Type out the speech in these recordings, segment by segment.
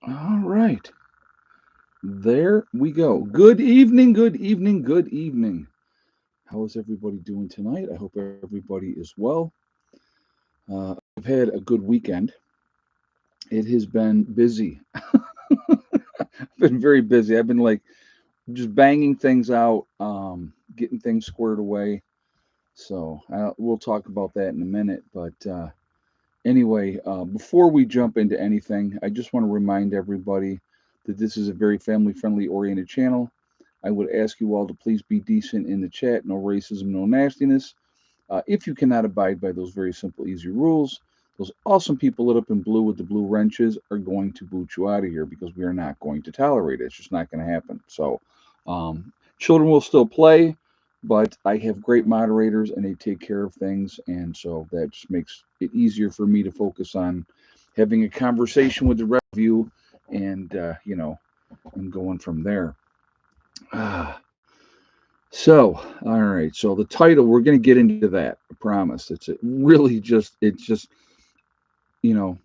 All right. There we go. Good evening, good evening, good evening. How is everybody doing tonight? I hope everybody is well. I've had a good weekend. It has been busy. I've been very busy. I've been like just banging things out, getting things squared away. So we'll talk about that in a minute. But anyway, before we jump into anything, I just want to remind everybody that this is a very family friendly oriented channel. I would ask you all to please be decent in the chat, no racism, no nastiness. If you cannot abide by those very simple, easy rules, those awesome people lit up in blue with the blue wrenches are going to boot you out of here because we are not going to tolerate it. It's just not going to happen. So, children will still play, but I have great moderators and they take care of things. And so that just makes it easier for me to focus on having a conversation with the rest of you and, and going from there. Ah, so, all right. So the title, we're going to get into that. I promise. It's just, you know,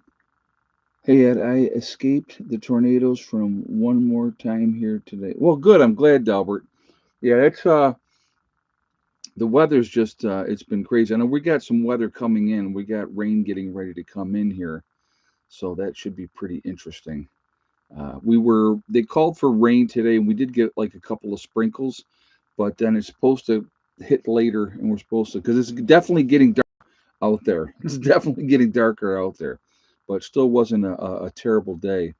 hey, Ed, I escaped the tornadoes from one more time here today. Well, good. I'm glad, Delbert. Yeah, the weather's just, it's been crazy. I know we got some weather coming in. We got rain getting ready to come in here. So that should be pretty interesting. They called for rain today and we did get like a couple of sprinkles, but then it's supposed to hit later and we're supposed to, because it's definitely getting out there. It's definitely getting darker out there, but still wasn't a terrible day.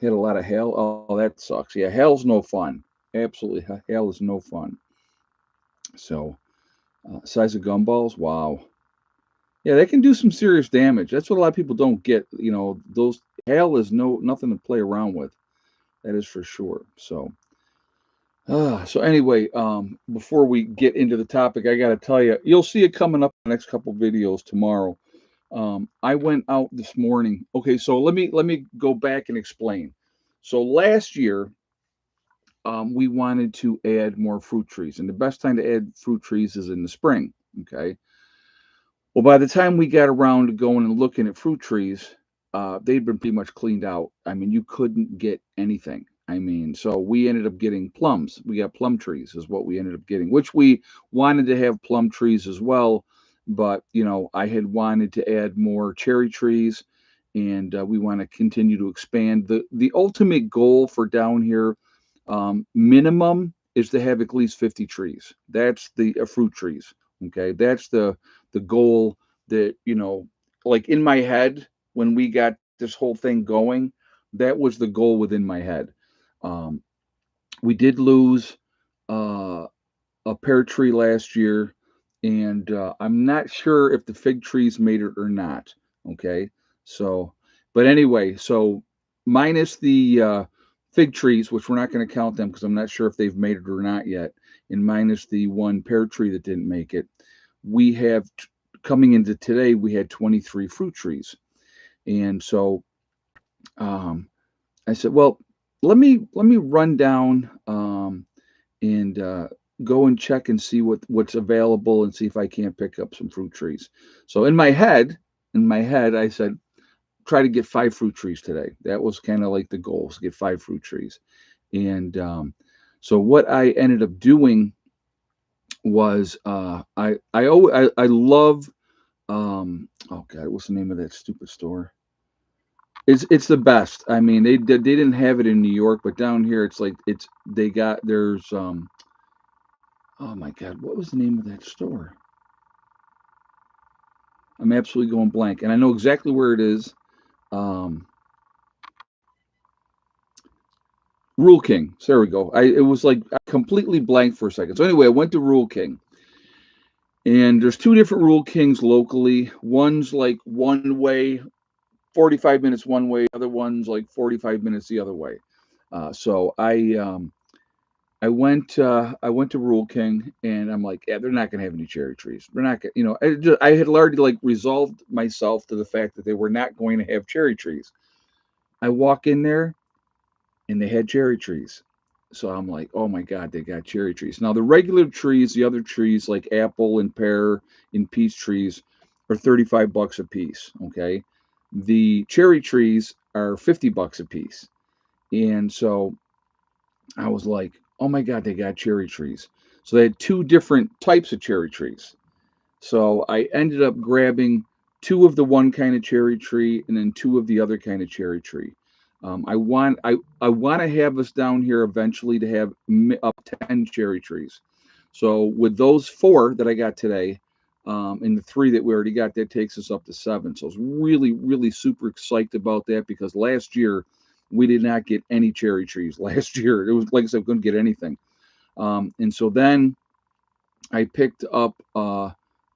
Had a lot of hail. Oh, that sucks. Yeah, hail's no fun. Absolutely, hail is no fun. So, size of gumballs. Wow. Yeah, they can do some serious damage. That's what a lot of people don't get. Those hail is nothing to play around with. That is for sure. So anyway, before we get into the topic, I got to tell you, you'll see it coming up in the next couple videos tomorrow. I went out this morning. Okay, so let me go back and explain. So last year, we wanted to add more fruit trees, and the best time to add fruit trees is in the spring. Okay. Well, by the time we got around to going and looking at fruit trees, they'd been pretty much cleaned out. I mean, you couldn't get anything. I mean, so we ended up getting plums. We got plum trees, is what we ended up getting, which we wanted to have plum trees as well. But, I had wanted to add more cherry trees and we want to continue to expand. The ultimate goal for down here, minimum, is to have at least 50 trees. That's the fruit trees. Okay. That's the goal that, like in my head when we got this whole thing going, that was the goal within my head. um, we did lose uh, a pear tree last year, and I'm not sure if the fig trees made it or not. Okay, so but anyway, so minus the fig trees, which we're not going to count them because I'm not sure if they've made it or not yet, and minus the one pear tree that didn't make it, we have coming into today, we had 23 fruit trees. And so um, I said, well, let me run down and go and check and see what's available and see if I can't pick up some fruit trees. So in my head, I said, try to get 5 fruit trees today. That was kind of like the goal, to get 5 fruit trees. And so what I ended up doing was I love oh god, what's the name of that stupid store? It's the best. I mean, they didn't have it in New York, but down here it's like it's they got there's oh my god, what was the name of that store? I'm absolutely going blank, and I know exactly where it is. Um, Rule King. There we go. It was like I completely blank for a second. So anyway, I went to Rule King, and there's 2 different Rule Kings locally. One's like one way, 45 minutes one way. The other one's like 45 minutes the other way. So I went to Rule King and I'm like, yeah, they're not gonna have any cherry trees. They're not gonna, I had already like resolved myself to the fact that they were not going to have cherry trees. I walk in there and they had cherry trees. So I'm like, oh my God, they got cherry trees. Now the regular trees, the other trees like apple and pear and peach trees are $35 a piece. Okay. The cherry trees are $50 a piece. And so I was like, oh my God, they got cherry trees. So they had two different types of cherry trees. So I ended up grabbing two of the one kind of cherry tree and then two of the other kind of cherry tree. I want to have us down here eventually to have up 10 cherry trees. So with those four that I got today, and the three that we already got, that takes us up to seven. So I was really, really super excited about that because last year we did not get any cherry trees. Last year it was like I said, we couldn't get anything. And so then I picked up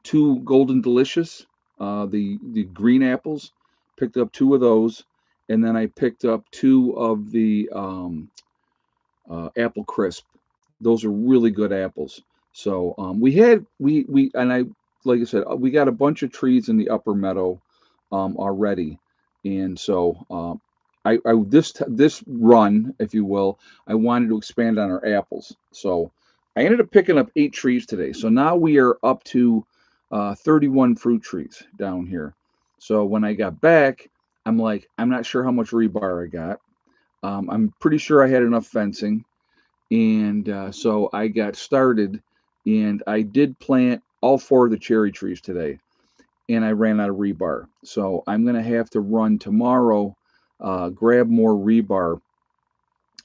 two Golden Delicious, the green apples. Picked up two of those, and then I picked up two of the apple crisp. Those are really good apples. So we and I like I said we got a bunch of trees in the upper meadow already, and so I this run, if you will, I wanted to expand on our apples. So I ended up picking up 8 trees today. So now we are up to 31 fruit trees down here. So when I got back, I'm like, I'm not sure how much rebar I got. I'm pretty sure I had enough fencing. And so I got started and I did plant all four of the cherry trees today. And I ran out of rebar. So I'm going to have to run tomorrow, grab more rebar.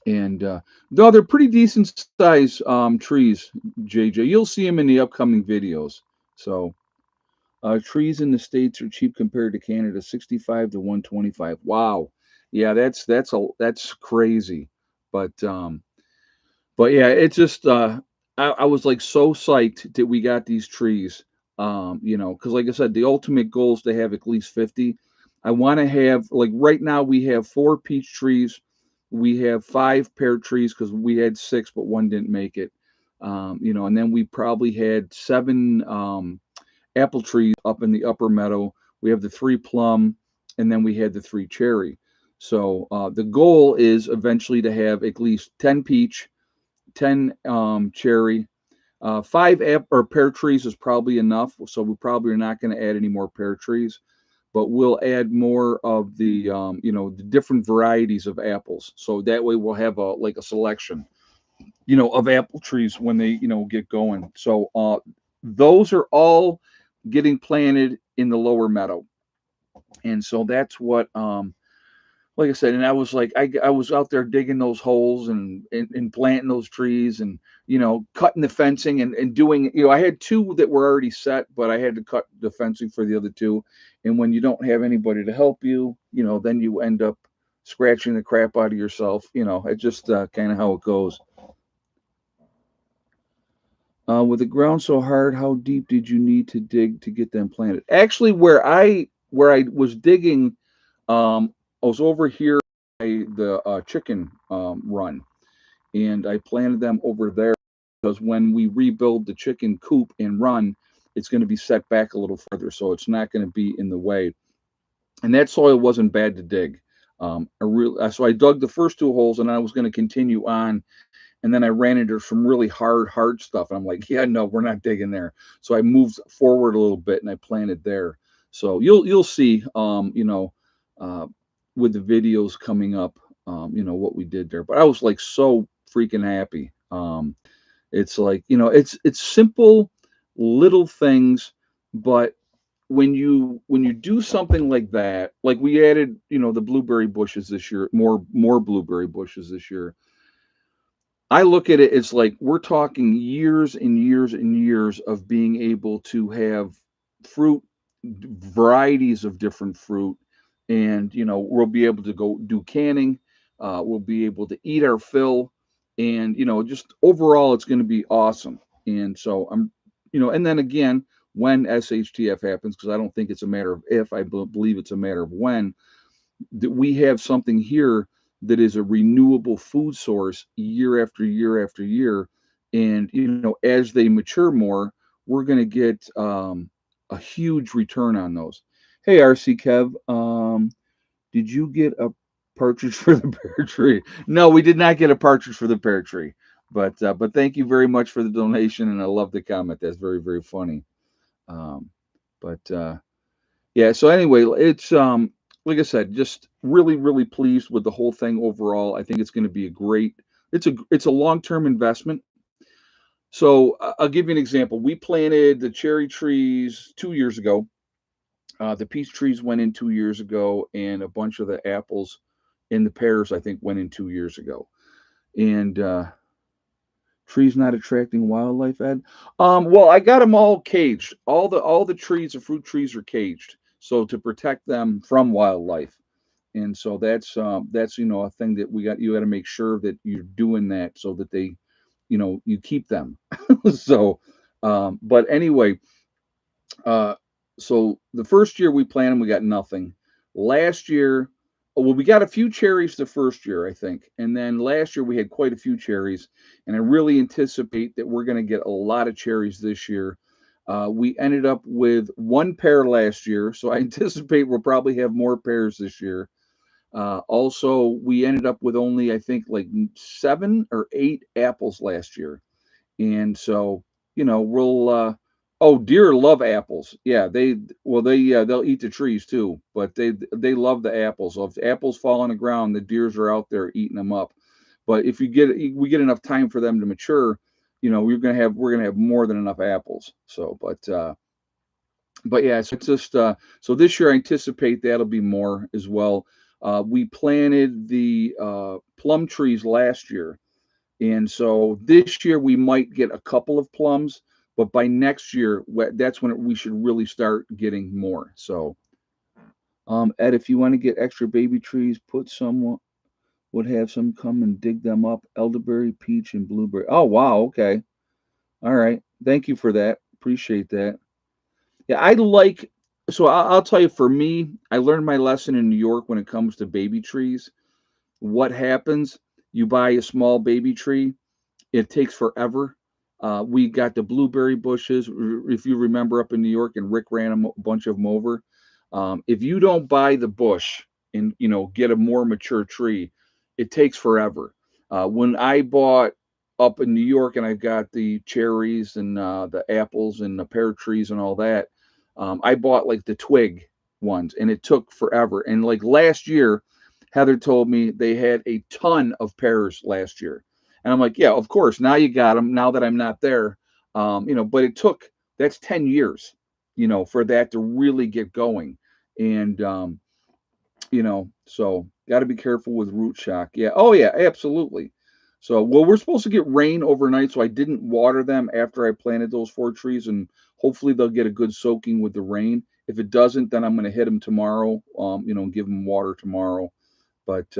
And though they're pretty decent size trees, JJ, you'll see them in the upcoming videos. So trees in the States are cheap compared to Canada, 65 to 125. Wow. Yeah, that's crazy. But but yeah, it's just I was like so psyched that we got these trees. Because like I said, the ultimate goal is to have at least 50. I want to have like right now we have 4 peach trees, we have 5 pear trees because we had 6, but one didn't make it. And then we probably had 7 apple trees up in the upper meadow. We have the 3 plum, and then we had the 3 cherry. So the goal is eventually to have at least 10 peach, 10 cherry, 5 or pear trees is probably enough. So we probably are not going to add any more pear trees, but we'll add more of the different varieties of apples. So that way we'll have a selection, of apple trees when they, get going. So those are all getting planted in the lower meadow. And so that's what like I said, and I was like, I was out there digging those holes and planting those trees and cutting the fencing and doing. I had 2 that were already set, but I had to cut the fencing for the other 2. And when you don't have anybody to help you, then you end up scratching the crap out of yourself. It's just kind of how it goes. With the ground so hard, how deep did you need to dig to get them planted? Actually, where I was digging, I was over here by the chicken run, and I planted them over there because when we rebuild the chicken coop and run, it's going to be set back a little further, so it's not going to be in the way. And that soil wasn't bad to dig. So I dug the first 2 holes, and I was going to continue on, and then I ran into some really hard stuff. And I'm like, yeah, no, we're not digging there. So I moved forward a little bit and I planted there. So you'll see, with the videos coming up, what we did there. But I was like so freaking happy. It's like, it's simple little things, but when you do something like that, like we added, the blueberry bushes this year, more blueberry bushes this year. I look at it as like we're talking years and years and years of being able to have fruit, varieties of different fruit, and we'll be able to go do canning. We'll be able to eat our fill, and just overall, it's going to be awesome. And so and then again, when SHTF happens, because I don't think it's a matter of if, I believe it's a matter of when, that we have something here that is a renewable food source year after year after year. And, as they mature more, we're going to get a huge return on those. Hey, RC Kev, did you get a partridge for the pear tree? No, we did not get a partridge for the pear tree. But thank you very much for the donation, and I love the comment. That's very, very funny. Um, but yeah, so anyway, it's like I said, just really, really pleased with the whole thing overall. I think it's going to be a great. It's a long-term investment. So I'll give you an example. We planted the cherry trees 2 years ago. The peach trees went in 2 years ago, and a bunch of the apples and the pears, I think, went in 2 years ago. And trees not attracting wildlife, Ed. Well, I got them all caged. All the trees, the fruit trees, are caged, so to protect them from wildlife. And so that's a thing that you got to make sure that you're doing that so that they, you keep them. So, but anyway, uh, so the first year we planted them, we got nothing. Last year, well, we got a few cherries the first year, I think, and then last year we had quite a few cherries, and I really anticipate that we're going to get a lot of cherries this year. We ended up with one pear last year, so I anticipate we'll probably have more pears this year. Also, we ended up with only, I think, like 7 or 8 apples last year. And so, we'll, oh, deer love apples. Yeah, they'll eat the trees too, but they love the apples. So if apples fall on the ground, the deers are out there eating them up. But if we get enough time for them to mature, we're gonna have more than enough apples. So, but yeah, so it's just so this year I anticipate that'll be more as well. We planted the plum trees last year, and so this year we might get a couple of plums, but by next year that's when we should really start getting more. So, Ed, if you want to get extra baby trees, put someone would have some come and dig them up. Elderberry, peach, and blueberry. Oh wow, okay, all right. Thank you for that. Appreciate that. Yeah, I like. So I'll tell you, for me, I learned my lesson in New York when it comes to baby trees. What happens? You buy a small baby tree, it takes forever. We got the blueberry bushes, if you remember, up in New York, and Rick ran a bunch of them over. If you don't buy the bush and get a more mature tree, it takes forever. When I bought up in New York and I got the cherries and the apples and the pear trees and all that, I bought like the twig ones, and it took forever. And like last year, Heather told me they had a ton of pears last year. And I'm like, yeah, of course. Now you got them. Now that I'm not there, but that's 10 years, for that to really get going. And, so got to be careful with root shock. Yeah. Oh, yeah, absolutely. So, well, we're supposed to get rain overnight. So I didn't water them after I planted those 4 trees, and hopefully they'll get a good soaking with the rain. If it doesn't, then I'm going to hit them tomorrow, and give them water tomorrow. But,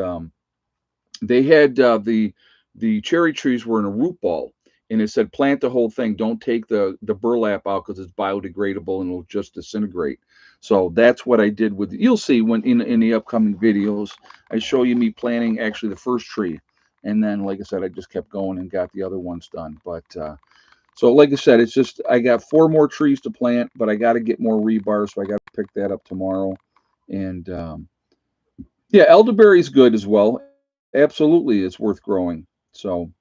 they had the cherry trees were in a root ball, and it said plant the whole thing. Don't take the burlap out because it's biodegradable and it'll just disintegrate. So that's what I did with. You'll see when in the upcoming videos, I show you me planting actually the first tree, and then like I said, I just kept going and got the other ones done. But so like I said, it's just I got 4 more trees to plant, but I got to get more rebar, so I got to pick that up tomorrow. And yeah, elderberry's good as well. Absolutely, it's worth growing. So,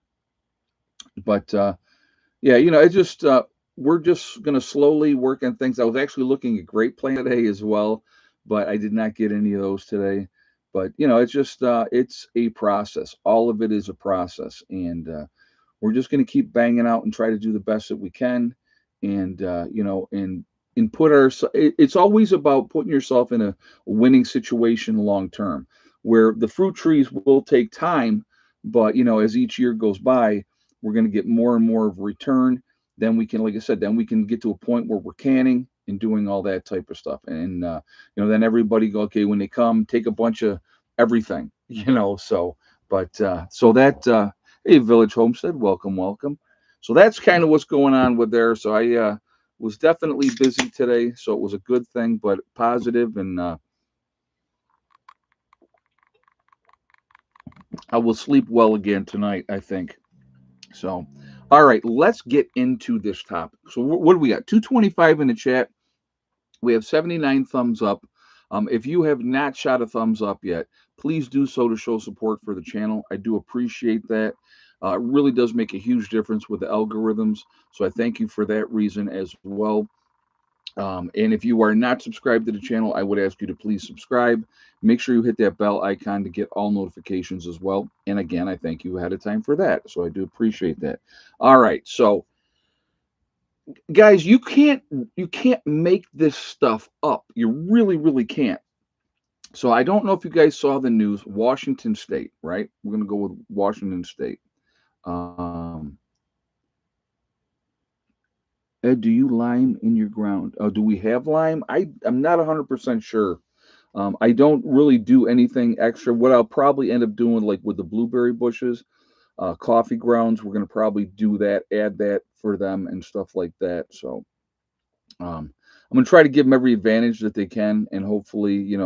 but yeah, it's just we're just gonna slowly work on things. I was actually looking at grape plant today as well, but I did not get any of those today. But it's just it's a process. All of it is a process, and we're just gonna keep banging out and try to do the best that we can, and and put our. It's always about putting yourself in a winning situation long term, where the fruit trees will take time, but as each year goes by, we're going to get more and more of a return. Then we can, like I said, then we can get to a point where we're canning and doing all that type of stuff. And then everybody go, okay, when they come, take a bunch of everything, So, but so that hey, Village Homestead, welcome, welcome. So that's kind of what's going on with there. So I was definitely busy today, so it was a good thing, but positive, and I will sleep well again tonight, I think. So, all right, let's get into this topic. So, what do we got? 225 in the chat. We have 79 thumbs up. If you have not shot a thumbs up yet, please do so to show support for the channel. I do appreciate that. It really does make a huge difference with the algorithms. So, I thank you for that reason as well. And if you are not subscribed to the channel, I would ask you to please subscribe. Make sure you hit that bell icon to get all notifications as well. And again, I thank you ahead of time for that. So I do appreciate that. All right. So guys, you can't make this stuff up. You really can't. So I don't know if you guys saw the news. Washington State, right? We're gonna go with Washington State. Um, Ed, do you lime in your ground? Do we have lime? I'm not 100% sure. I don't really do anything extra. What I'll probably end up doing, like with the blueberry bushes, coffee grounds, we're gonna probably do that, add that for them and stuff like that. So I'm gonna try to give them every advantage that they can, and hopefully,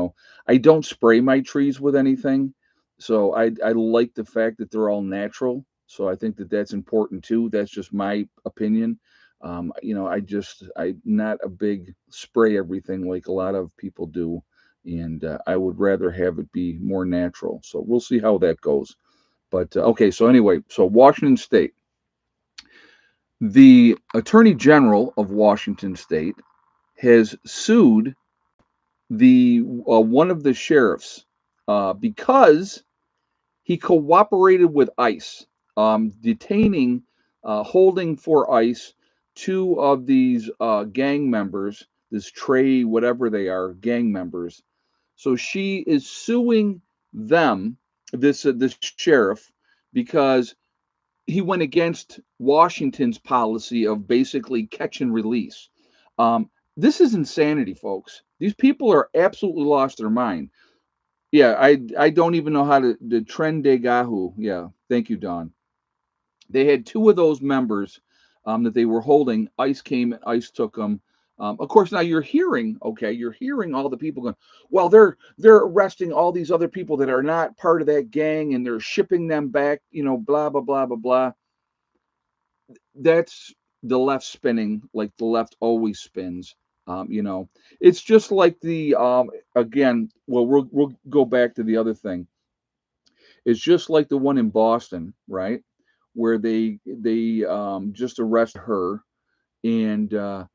I don't spray my trees with anything, so I like the fact that they're all natural. So I think that that's important too. That's just my opinion. I'm not a big spray everything like a lot of people do, and I would rather have it be more natural. So we'll see how that goes. But okay, so anyway, so Washington State, the Attorney General of Washington State has sued the one of the sheriffs because he cooperated with ICE, detaining, holding for ICE two of these gang members, this Trey, whatever they are, gang members. So she is suing them, this sheriff, because he went against Washington's policy of basically catch and release. This is insanity, folks. These people are absolutely lost their mind. Yeah, I don't even know how to the Tren de Gahu. Yeah, thank you, Don. They had two of those members that they were holding. ICE came, ICE took them. Of course, now you're hearing all the people going, well, they're arresting all these other people that are not part of that gang, and they're shipping them back, blah blah blah blah blah. That's the left spinning like the left always spins. It's just like the again. Well, we'll go back to the other thing. It's just like the one in Boston, right, where they just arrested her, and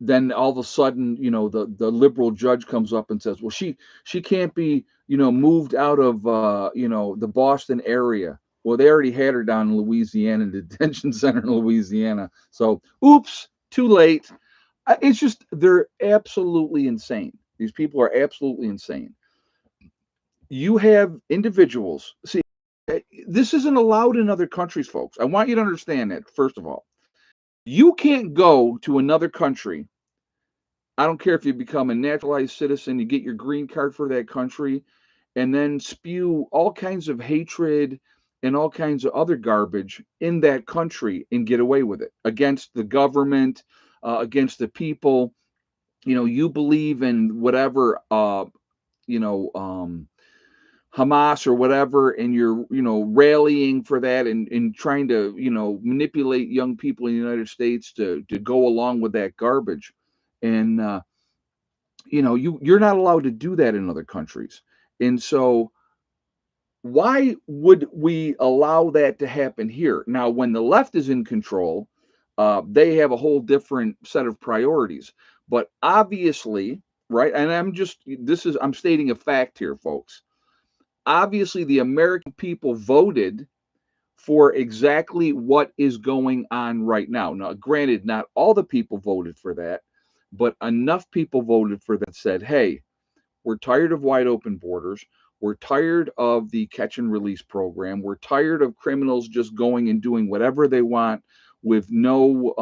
then all of a sudden, the liberal judge comes up and says, well, she can't be, moved out of the Boston area. Well, they already had her down in Louisiana, the detention center in Louisiana. So, oops, too late. It's just they're absolutely insane. These people are absolutely insane. You have individuals. See, this isn't allowed in other countries, folks. I want you to understand that, first of all. You can't go to another country. I don't care if you become a naturalized citizen, you get your green card for that country, and then spew all kinds of hatred and all kinds of other garbage in that country and get away with it against the government, against the people. You believe in whatever, you know, um, Hamas or whatever, and you're, rallying for that and trying to, manipulate young people in the United States to go along with that garbage. And you're not allowed to do that in other countries. And so why would we allow that to happen here? Now, when the left is in control, they have a whole different set of priorities. But obviously, right, and I'm stating a fact here, folks. Obviously, the American people voted for exactly what is going on right now. Now, granted, not all the people voted for that, but enough people voted for that, said, hey, we're tired of wide open borders. We're tired of the catch and release program. We're tired of criminals just going and doing whatever they want with no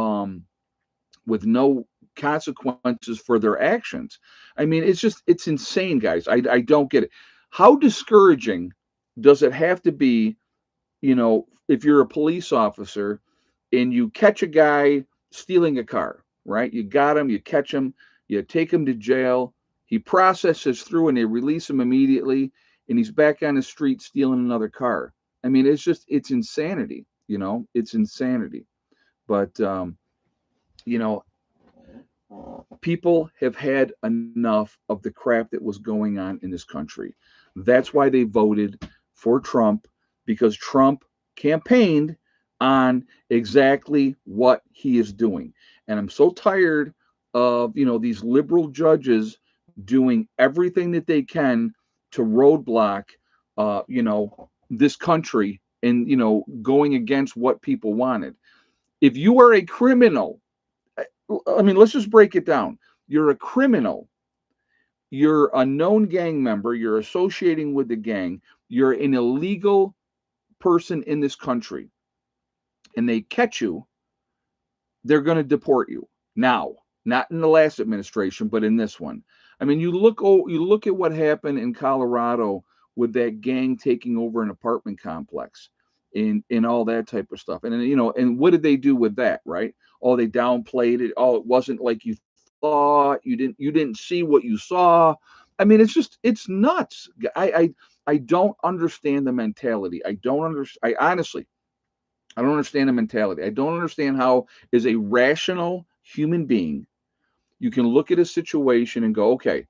consequences for their actions. I mean, it's insane, guys. I don't get it. How discouraging does it have to be, if you're a police officer and you catch a guy stealing a car, right? You got him, you catch him, you take him to jail, he processes through and they release him immediately, and he's back on the street stealing another car. I mean, it's insanity, it's insanity. But, you know, people have had enough of the crap that was going on in this country. That's why they voted for Trump, because Trump campaigned on exactly what he is doing. And I'm so tired of, these liberal judges doing everything that they can to roadblock, this country, and, going against what people wanted. If you are a criminal, I mean, let's just break it down. You're a criminal. You're a known gang member. You're associating with the gang. You're an illegal person in this country, and they catch you, they're going to deport you now. Not in the last administration, but in this one. I mean, you look at what happened in Colorado with that gang taking over an apartment complex, and all that type of stuff. And then, and what did they do with that, right? Oh, they downplayed it. Oh, it wasn't like you thought. You didn't see what you saw. I mean, it's nuts. I don't understand the mentality. I don't understand. I honestly, I don't understand the mentality. I don't understand how, as a rational human being, you can look at a situation and go, okay,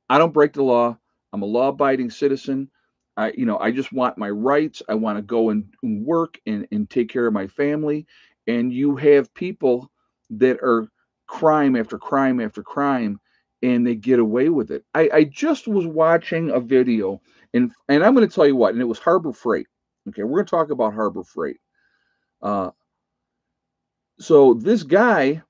I don't break the law. I'm a law-abiding citizen. I just want my rights. I want to go and work and take care of my family. And you have people that are crime after crime after crime, and they get away with it. I just was watching a video, and I'm going to tell you what, and it was Harbor Freight. Okay, we're going to talk about Harbor Freight. Uh, so this guy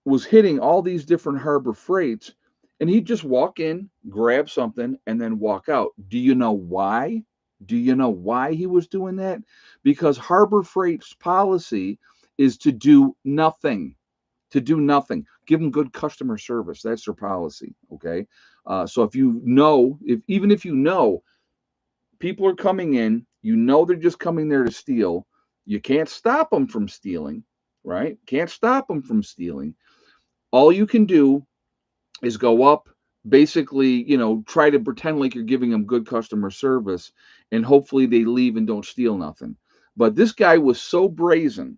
was hitting all these different Harbor Freights, and he'd just walk in, grab something, and then walk out. Do you know why? Do you know why he was doing that? Because Harbor Freight's policy is to do nothing. To do nothing. Give them good customer service. That's their policy. Okay. So if you know, if even if you know people are coming in, they're just coming there to steal. You can't stop them from stealing, right? Can't stop them from stealing. All you can do is go up, basically, try to pretend like you're giving them good customer service, and hopefully they leave and don't steal nothing. But this guy was so brazen.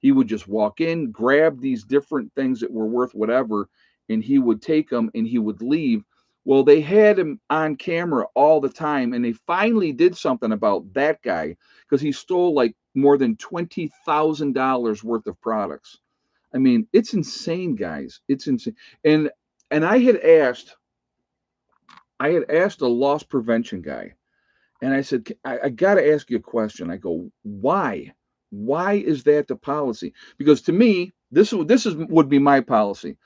He would just walk in, grab these different things that were worth whatever, and he would take them and he would leave. Well, they had him on camera all the time, and they finally did something about that guy because he stole like more than $20,000 worth of products. I mean, it's insane, guys. It's insane. And and I had asked a loss prevention guy, and I said, I got to ask you a question. I go, why? Why is that the policy? Because to me, this is would be my policy.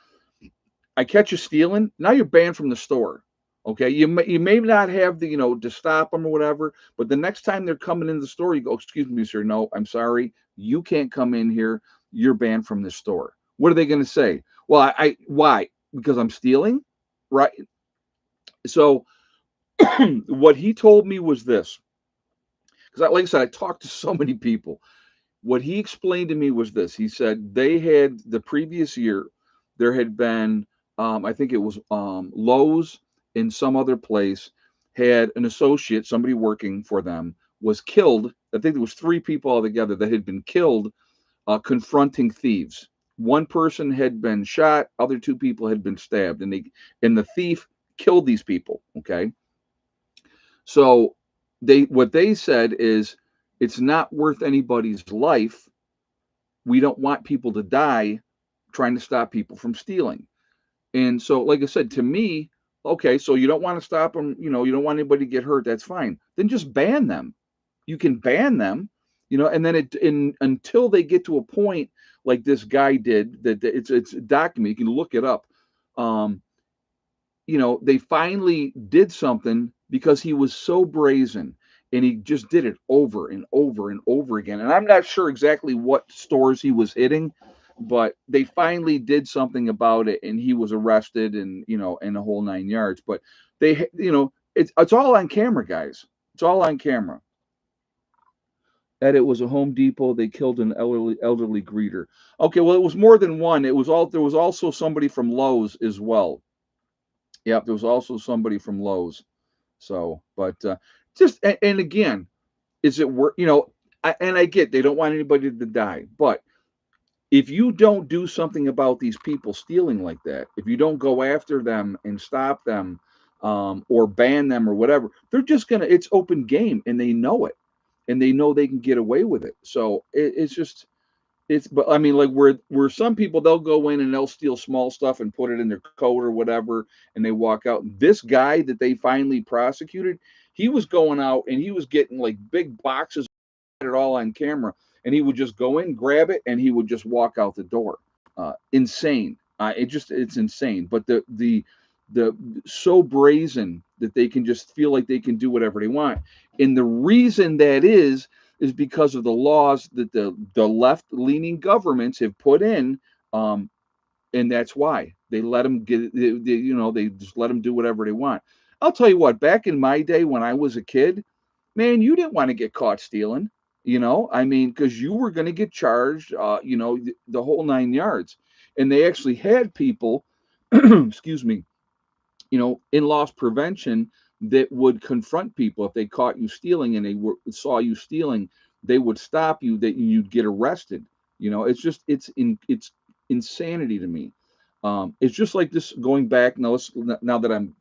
I catch you stealing, now you're banned from the store. Okay, you may not have the to stop them or whatever, but the next time they're coming into the store, you go, excuse me, sir, no, I'm sorry, you can't come in here. You're banned from this store. What are they going to say? Well, I why? Because I'm stealing, right? So what he told me was this, because like I said, I talked to so many people. What he explained to me was this. He said they had the previous year, there had been, I think it was Lowe's in some other place, had an associate, somebody working for them, was killed. I think there was three people altogether that had been killed confronting thieves. One person had been shot, other two people had been stabbed, and the thief killed these people. Okay, so what they said is it's not worth anybody's life. We don't want people to die trying to stop people from stealing. And so, like I said, to me, okay, so you don't want to stop them, you don't want anybody to get hurt, that's fine. Then just ban them. You can ban them, and then until they get to a point like this guy did, that it's documented, you can look it up. Um, they finally did something because he was so brazen, and he just did it over and over and over again. And I'm not sure exactly what stores he was hitting, but they finally did something about it, and he was arrested, and and the whole 9 yards. But it's all on camera, guys. It's all on camera. That it was a Home Depot. They killed an elderly greeter. Okay, well, it was more than one. There was also somebody from Lowe's as well. Yep, there was also somebody from Lowe's. So, but just and again, is it work? And I get they don't want anybody to die, but if you don't do something about these people stealing like that, if you don't go after them and stop them, or ban them or whatever, they're just gonna. It's open game, and they know it, and they know they can get away with it. So it's just. It's, but I mean, like where some people they'll go in and they'll steal small stuff and put it in their coat or whatever, and they walk out. This guy that they finally prosecuted, he was going out and he was getting like big boxes, it all on camera, and he would just go in, grab it, and he would just walk out the door. Insane. It's insane. But the so brazen that they can just feel like they can do whatever they want, and the reason that is because of the laws that the left leaning governments have put in, um, and that's why they let them they just let them do whatever they want. I'll tell you what, back in my day when I was a kid, man, you didn't want to get caught stealing. I mean, because you were going to get charged, the whole 9 yards. And they actually had people, excuse me, in loss prevention that would confront people if they caught you stealing and saw you stealing. They would stop you. That you'd get arrested. It's insanity to me. It's just like this going back now. Now that I'm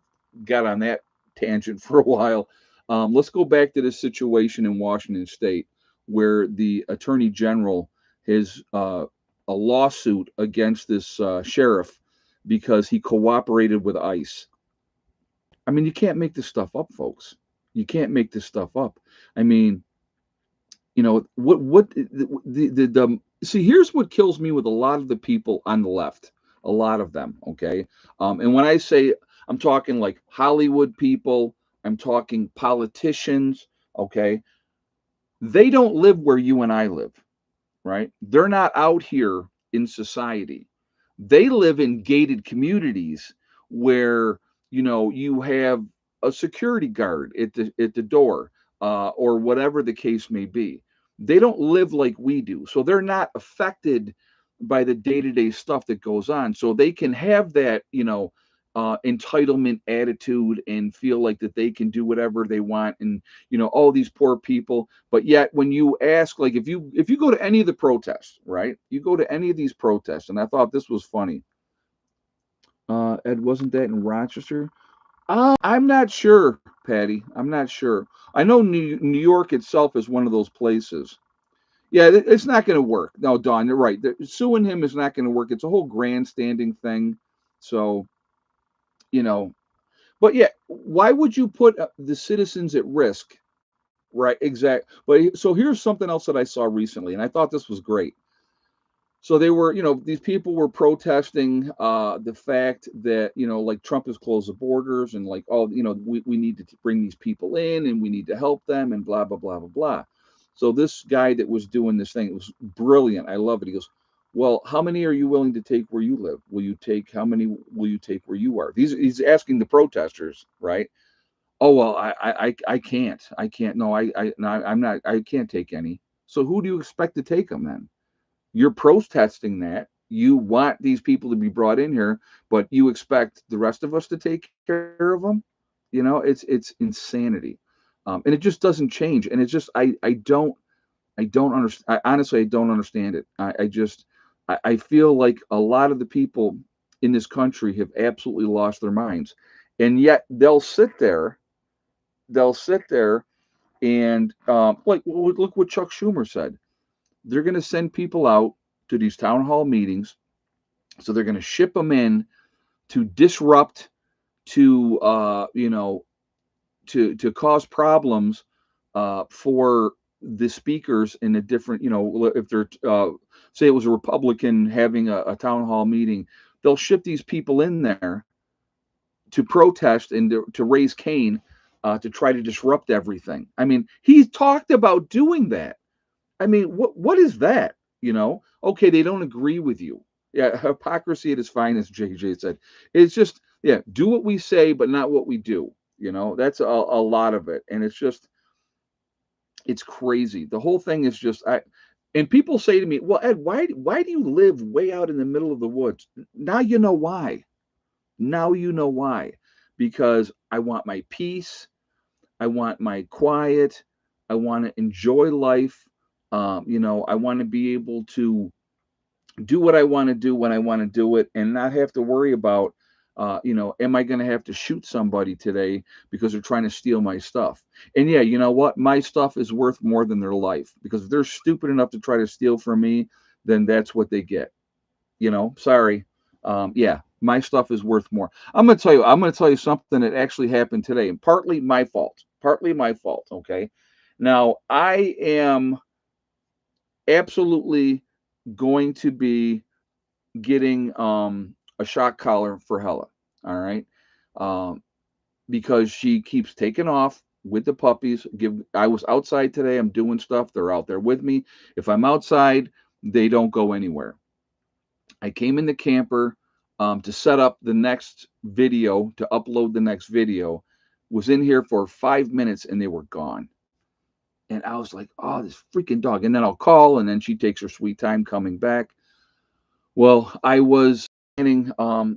got on that tangent for a while, let's go back to this situation in Washington State where the Attorney General has a lawsuit against this sheriff because he cooperated with ICE. I mean, you can't make this stuff up, folks. You can't make this stuff up. I mean, what the see, here's what kills me with a lot of the people on the left, a lot of them, okay? And when I say, I'm talking like Hollywood people, I'm talking politicians, okay? They don't live where you and I live, right? They're not out here in society. They live in gated communities where you have a security guard at the door, or whatever the case may be. They don't live like we do, so they're not affected by the day-to-day stuff that goes on. So they can have that entitlement attitude and feel like that they can do whatever they want, and all these poor people. But yet when you ask, like, if you go to any of the protests, right, you go to any of these protests, and I thought this was funny. Ed, wasn't that in Rochester? I'm not sure, Patty. I'm not sure. I know New York itself is one of those places. Yeah, it's not going to work. No, Don, you're right. Suing him is not going to work. It's a whole grandstanding thing. So, you know, but yeah, why would you put the citizens at risk? Right, exact. But so here's something else that I saw recently, and I thought this was great. So they were, these people were protesting the fact that, like Trump has closed the borders, and like, all, we need to bring these people in and we need to help them and blah, blah, blah, blah, blah. So this guy that was doing this thing, it was brilliant. I love it. He goes, well, how many are you willing to take where you live? How many will you take where you are? He's asking the protesters, right? Oh, well, I can't. I can't. No, no, I'm not. I can't take any. So who do you expect to take them then? You're protesting that. You want these people to be brought in here, but you expect the rest of us to take care of them. It's insanity, and it just doesn't change. And it's just I don't understand. Honestly, I don't understand it. I feel like a lot of the people in this country have absolutely lost their minds, and yet they'll sit there and like, look what Chuck Schumer said. They're going to send people out to these town hall meetings. So they're going to ship them in to disrupt, to to cause problems for the speakers in a different, if they're say it was a Republican having a town hall meeting, they'll ship these people in there to protest and to raise Cain, to try to disrupt everything. I mean, he talked about doing that. I mean, what is that? Okay, they don't agree with you. Yeah, hypocrisy at its finest, JJ said. It's just, yeah, do what we say, but not what we do. That's a lot of it, and it's crazy. The whole thing is just and people say to me, "Well, Ed, why do you live way out in the middle of the woods?" Now you know why. Now you know why. Because I want my peace. I want my quiet. I want to enjoy life. I want to be able to do what I want to do when I want to do it, and not have to worry about, am I going to have to shoot somebody today because they're trying to steal my stuff? And yeah, you know what? My stuff is worth more than their life, because if they're stupid enough to try to steal from me, then that's what they get. Sorry. Yeah, my stuff is worth more. I'm going to tell you something that actually happened today, and partly my fault. Partly my fault. Okay. Now I am absolutely going to be getting a shock collar for Hella. All right. Um, because she keeps taking off with the puppies. I was outside today. I'm doing stuff. They're out there with me. If I'm outside, they don't go anywhere. I came in the camper to set up the next video, to upload the next video. Was in here for 5 minutes and they were gone. And I was like, oh, this freaking dog. And then I'll call, and then she takes her sweet time coming back. Well, I was planting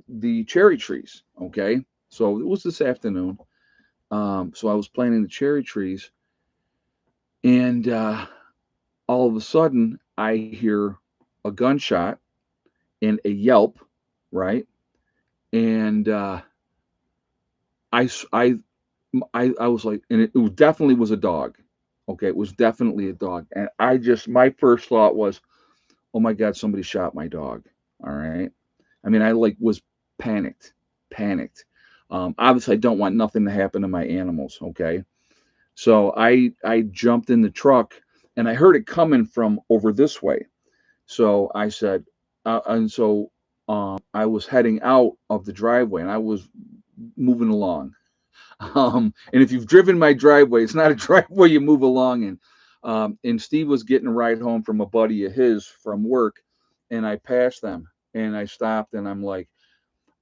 the cherry trees. Okay. So it was this afternoon. So I was planting the cherry trees, and all of a sudden I hear a gunshot and a yelp, right? And I, s- I was like, and it definitely was a dog. Okay, it was definitely a dog, and my first thought was, oh my God, somebody shot my dog. All right. I mean, I like was panicked, panicked. Obviously, I don't want nothing to happen to my animals. Okay. So I jumped in the truck and I heard it coming from over this way. So I said, and so I was heading out of the driveway and I was moving along. And if you've driven my driveway, it's not a driveway you move along in. And Steve was getting a ride home from a buddy of his from work, and I passed them and I stopped and I'm like,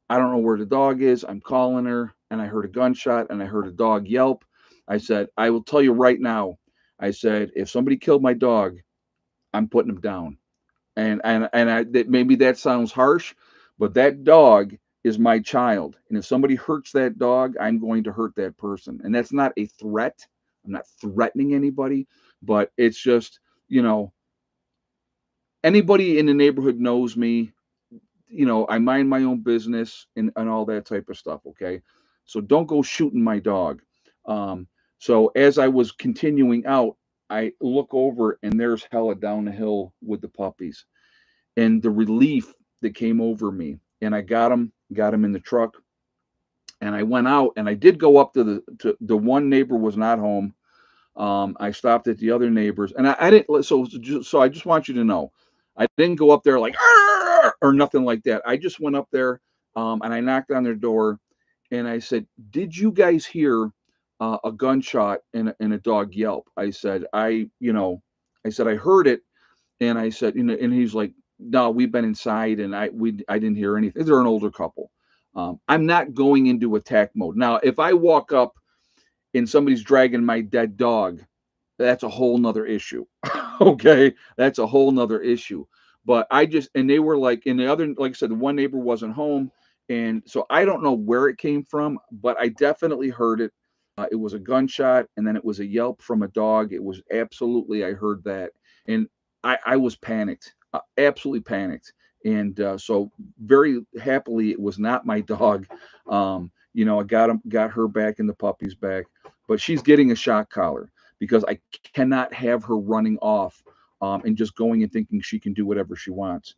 I don't know where the dog is. I'm calling her, and I heard a gunshot and I heard a dog yelp. I said, I will tell you right now. I said, if somebody killed my dog, I'm putting him down. Maybe that sounds harsh, but that dog is my child. And if somebody hurts that dog, I'm going to hurt that person. And that's not a threat. I'm not threatening anybody, but it's just, you know, anybody in the neighborhood knows me. I mind my own business and all that type of stuff. Okay. So don't go shooting my dog. Um, so as I was continuing out, I look over and there's Hella down the hill with the puppies, and the relief that came over me. And I got him in the truck, and I went out and I did go up to the one neighbor was not home. I stopped at the other neighbors, and I didn't. So I just want you to know, I didn't go up there like "Arr!" or nothing like that. I just went up there, and I knocked on their door, and I said, "Did you guys hear a gunshot and a dog yelp?" I said, I said I heard it, and I said, and he's like, "No, we've been inside, and I didn't hear anything." They're an older couple. I'm not going into attack mode now. If I walk up and somebody's dragging my dead dog, that's a whole nother issue. Okay, that's a whole nother issue. But and they were like, in the other, like I said, the one neighbor wasn't home, and so I don't know where it came from, but I definitely heard it. It was a gunshot, and then it was a yelp from a dog. It was absolutely, I heard that, and I was panicked, absolutely panicked. And so very happily, it was not my dog. I got her back and the puppies back, but she's getting a shock collar because I cannot have her running off and just going and thinking she can do whatever she wants.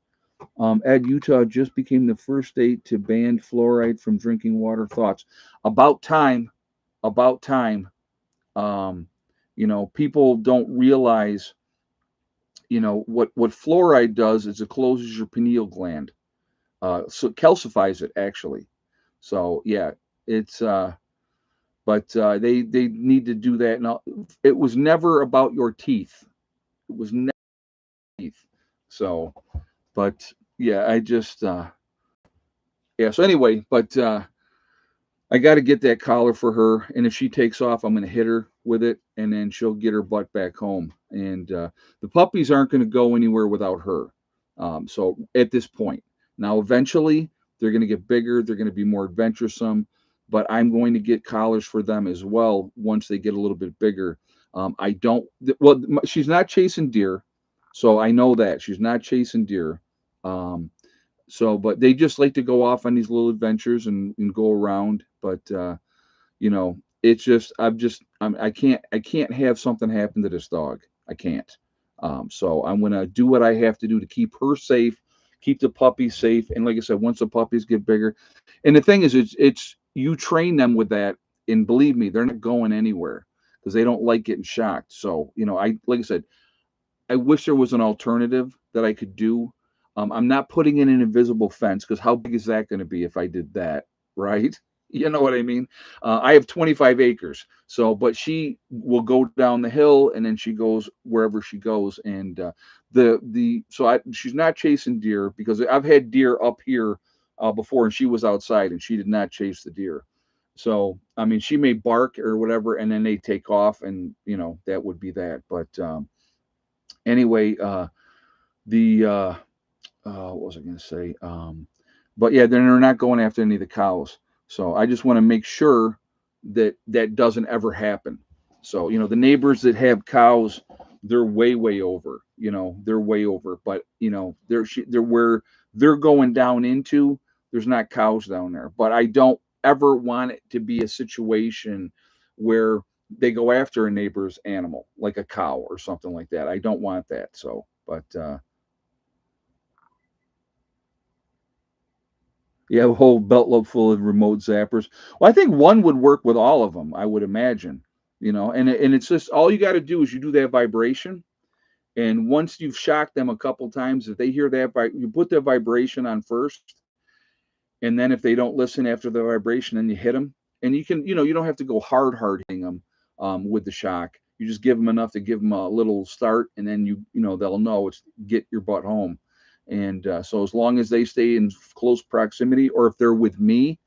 Ed, Utah just became the first state to ban fluoride from drinking water. Thoughts? About time. About time. Um, people don't realize, what fluoride does is it closes your pineal gland. So it calcifies it actually. So yeah, it's but they need to do that. Now, it was never about your teeth. It was never teeth. So, but yeah, I just yeah. So anyway, but I got to get that collar for her, and if she takes off, I'm going to hit her with it, and then she'll get her butt back home. And the puppies aren't going to go anywhere without her. So at this point, now eventually they're going to get bigger, they're going to be more adventuresome, but I'm going to get collars for them as well once they get a little bit bigger. I don't. Well, she's not chasing deer, so I know that she's not chasing deer. Um, but they just like to go off on these little adventures and go around. But it's just I can't have something happen to this dog. I can't. So I'm going to do what I have to do to keep her safe, keep the puppies safe. And like I said, once the puppies get bigger, and the thing is, it's you train them with that, and believe me, they're not going anywhere because they don't like getting shocked. So I like I said, I wish there was an alternative that I could do. I'm not putting in an invisible fence because how big is that going to be if I did that, right? You know what I mean? I have 25 acres, so but she will go down the hill and then she goes wherever she goes, and she's not chasing deer because I've had deer up here before, and she was outside and she did not chase the deer. So I mean, she may bark or whatever, and then they take off, and that would be that. But anyway, the what was I going to say? But yeah, they're not going after any of the cows. So I just want to make sure that that doesn't ever happen. So the neighbors that have cows, they're way over. They're way over. But they're where they're going down into. There's not cows down there. But I don't ever want it to be a situation where they go after a neighbor's animal, like a cow or something like that. I don't want that. So, but you have a whole belt load full of remote zappers. Well, I think one would work with all of them, I would imagine. And it's just all you got to do is you do that vibration, and once you've shocked them a couple times, if they hear that, you put the vibration on first, and then if they don't listen after the vibration, then you hit them, and you don't have to go hard hitting them with the shock. You just give them enough to give them a little start, and then they'll know it's get your butt home. And so as long as they stay in close proximity, or if they're with me,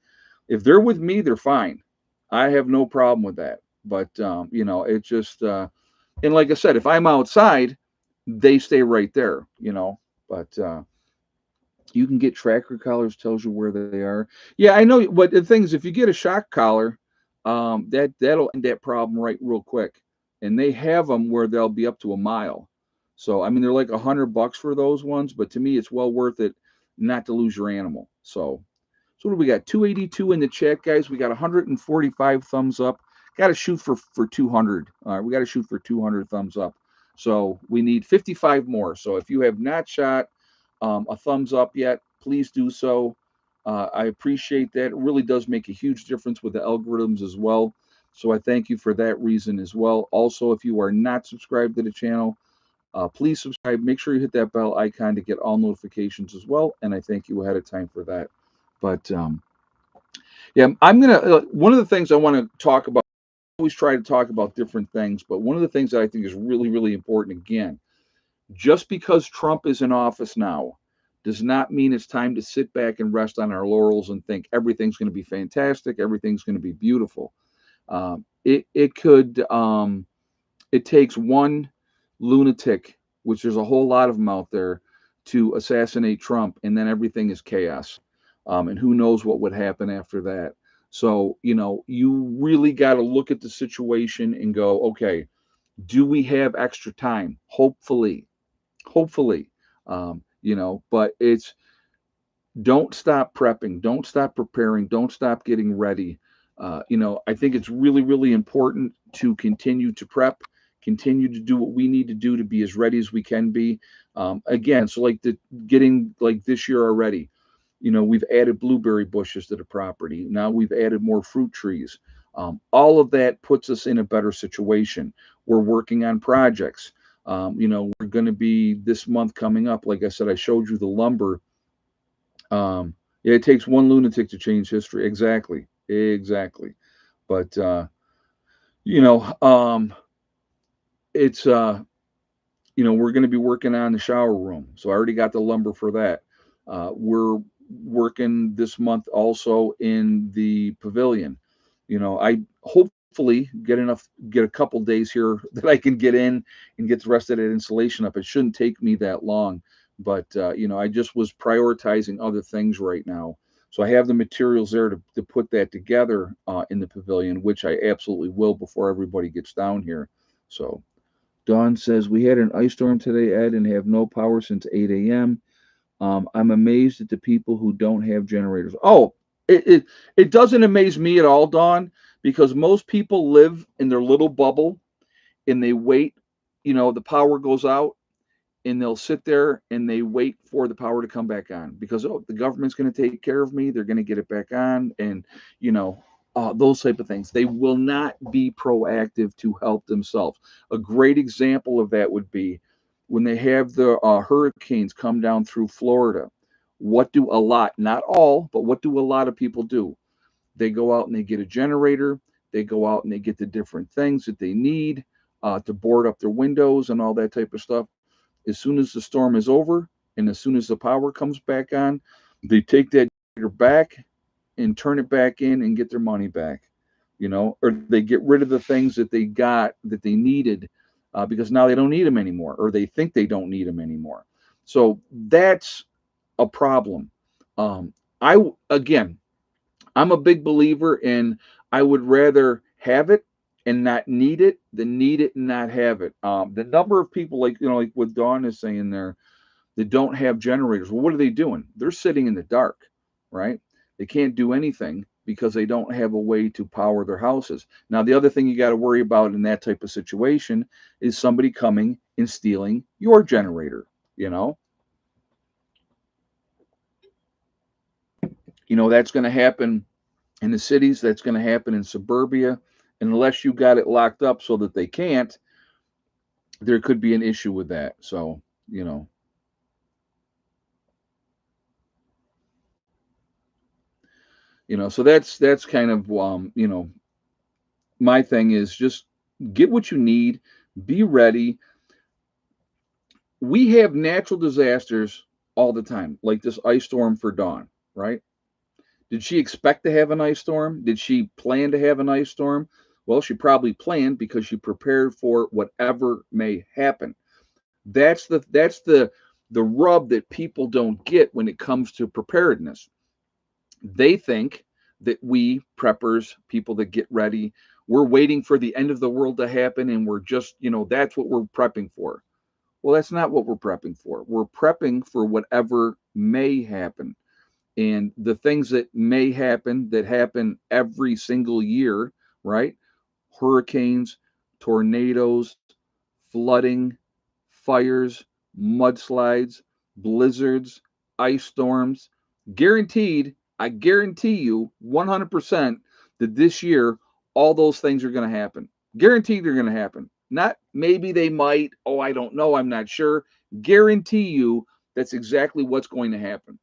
they're fine. I have no problem with that. But it's just and like I said, if I'm outside, they stay right there. But you can get tracker collars, tells you where they are. Yeah, I know. But the thing is, if you get a shock collar, that'll end that problem right real quick. And they have them where they'll be up to a mile. So I mean, they're like $100 for those ones, but to me, it's well worth it not to lose your animal. So what do we got? 282 in the chat, guys. We got 145 thumbs up. Got to shoot for 200. All right, we got to shoot for 200 thumbs up. So we need 55 more. So if you have not shot a thumbs up yet, please do so. I appreciate that. It really does make a huge difference with the algorithms as well. So I thank you for that reason as well. Also, if you are not subscribed to the channel, please subscribe. Make sure you hit that bell icon to get all notifications as well. And I thank you ahead of time for that. But yeah, I'm gonna. One of the things I want to talk about. I always try to talk about different things, but one of the things that I think is really important, again, just because Trump is in office now does not mean it's time to sit back and rest on our laurels and think everything's going to be fantastic, everything's going to be beautiful. It could. It takes one lunatic, which there's a whole lot of them out there, to assassinate Trump, and then everything is chaos. And who knows what would happen after that. So, you really got to look at the situation and go, okay, do we have extra time? Hopefully, but it's don't stop prepping, don't stop preparing, don't stop getting ready. I think it's really important to continue to prep, continue to do what we need to do to be as ready as we can be. Again, so like getting like this year already, we've added blueberry bushes to the property. Now we've added more fruit trees. All of that puts us in a better situation. We're working on projects. We're going to be this month coming up. Like I said, I showed you the lumber. Yeah, it takes one lunatic to change history. Exactly. But it's we're going to be working on the shower room. So I already got the lumber for that. We're working this month also in the pavilion. I hopefully get a couple days here that I can get in and get the rest of that installation up. It shouldn't take me that long, but I just was prioritizing other things right now. So I have the materials there to put that together in the pavilion, which I absolutely will before everybody gets down here. So Dawn says, we had an ice storm today, Ed, and have no power since 8 a.m. I'm amazed at the people who don't have generators. Oh, it doesn't amaze me at all, Dawn, because most people live in their little bubble and they wait. The power goes out and they'll sit there and they wait for the power to come back on because, oh, the government's going to take care of me. They're going to get it back on, and you know, those type of things. They will not be proactive to help themselves. A great example of that would be when they have the hurricanes come down through Florida. What do a lot, not all, but what do a lot of people do? They go out and they get a generator. They go out and they get the different things that they need to board up their windows and all that type of stuff. As soon as the storm is over and as soon as the power comes back on, they take that generator back and turn it back in and get their money back, you know, or they get rid of the things that they got that they needed because now they don't need them anymore, or they think they don't need them anymore. So that's a problem. I again, I'm a big believer in I would rather have it and not need it than need it and not have it. The number of people, like, you know, like what Dawn is saying there, that don't have generators. Well, what are they doing? They're sitting in the dark, right? They can't do anything because they don't have a way to power their houses. Now, the other thing you got to worry about in that type of situation is somebody coming and stealing your generator, you know? You know, that's going to happen in the cities, that's going to happen in suburbia. And unless you got it locked up so that they can't, there could be an issue with that. So, you know, so that's kind of my thing is just get what you need, be ready. We have natural disasters all the time, like this ice storm for Dawn, right? Did she expect to have an ice storm? Did she plan to have an ice storm? Well, she probably planned because she prepared for whatever may happen. That's the rub that people don't get when it comes to preparedness. They think that we preppers, people that get ready, we're waiting for the end of the world to happen and we're just, that's what we're prepping for. Well, that's not what we're prepping for. We're prepping for whatever may happen. And the things that may happen that happen every single year, right? Hurricanes, tornadoes, flooding, fires, mudslides, blizzards, ice storms. Guaranteed, I guarantee you 100% that this year all those things are going to happen. Guaranteed they're going to happen. Not maybe they might. Oh, I don't know. I'm not sure. Guarantee you that's exactly what's going to happen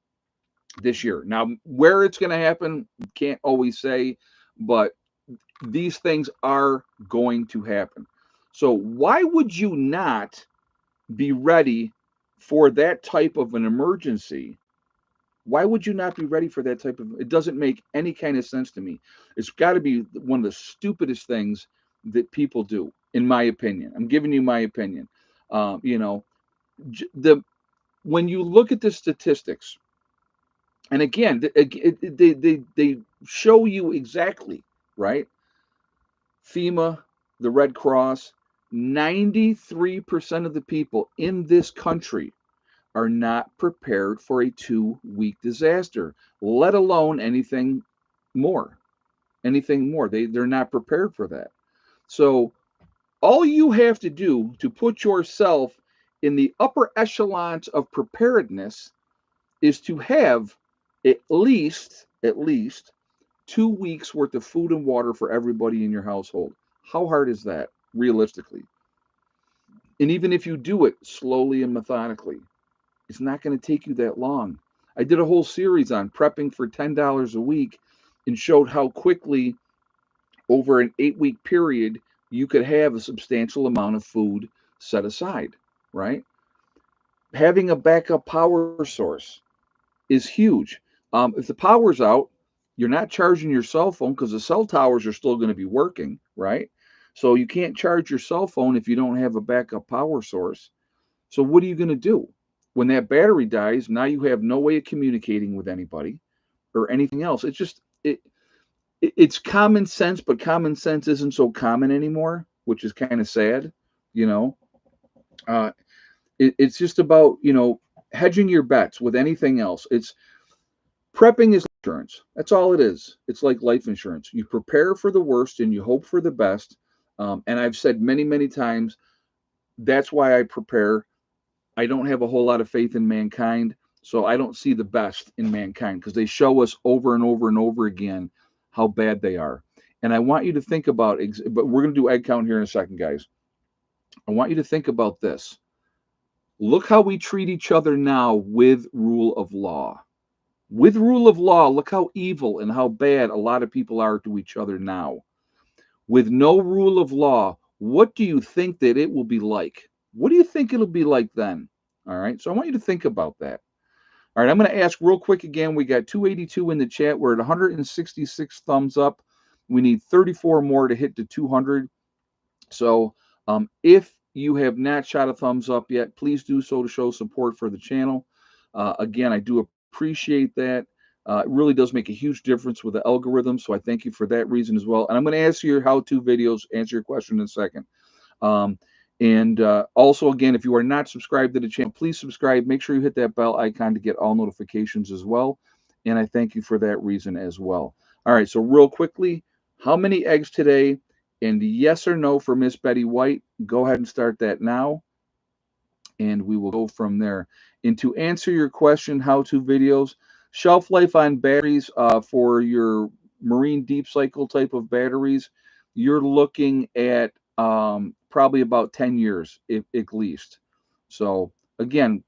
this year. Now, where it's going to happen, can't always say, but these things are going to happen. So, why would you not be ready for that type of an emergency? Why would you not be ready for that type of? It doesn't make any kind of sense to me. It's got to be one of the stupidest things that people do, in my opinion. I'm giving you my opinion. You know, the when you look at the statistics, and again, they show you exactly, right. FEMA, the Red Cross, 93% of the people in this country are not prepared for a 2 week disaster, let alone anything more. Anything more. They're not prepared for that. So all you have to do to put yourself in the upper echelons of preparedness is to have at least 2 weeks worth of food and water for everybody in your household. How hard is that realistically? And even if you do it slowly and methodically, it's not going to take you that long. I did a whole series on prepping for $10 a week and showed how quickly, over an 8 week period, you could have a substantial amount of food set aside, right? Having a backup power source is huge. If the power's out, you're not charging your cell phone because the cell towers are still going to be working, right? So you can't charge your cell phone if you don't have a backup power source. So what are you going to do? When that battery dies, now you have no way of communicating with anybody or anything else. It's common sense, but common sense isn't so common anymore, which is kind of sad, you know. Uh, it's just about hedging your bets with anything else. It's prepping is insurance. That's all it is. It's like life insurance. You prepare for the worst and you hope for the best. And I've said many, many times that's why I prepare I don't have a whole lot of faith in mankind, so I don't see the best in mankind because they show us over and over and over again how bad they are. And I want you to think about, but we're going to do egg count here in a second, guys. I want you to think about this. Look how we treat each other now with rule of law. With rule of law, look how evil and how bad a lot of people are to each other now. With no rule of law, what do you think that it will be like? What do you think it'll be like then? All right. So I want you to think about that. All right. I'm going to ask real quick again. We got 282 in the chat. We're at 166 thumbs up. We need 34 more to hit to 200. So if you have not shot a thumbs up yet, please do so to show support for the channel. Again, I do appreciate that. It really does make a huge difference with the algorithm, so I thank you for that reason as well. And I'm going to answer your how-to videos, answer your question in a second. Also, again, if you are not subscribed to the channel, please subscribe. Make sure you hit that bell icon to get all notifications as well. And I thank you for that reason as well. All right, so real quickly, how many eggs today? And yes or no for Miss Betty White. Go ahead and start that now. And we will go from there. And to answer your question, how-to videos, shelf life on batteries for your marine deep cycle type of batteries, you're looking at probably about 10 years at least. So again,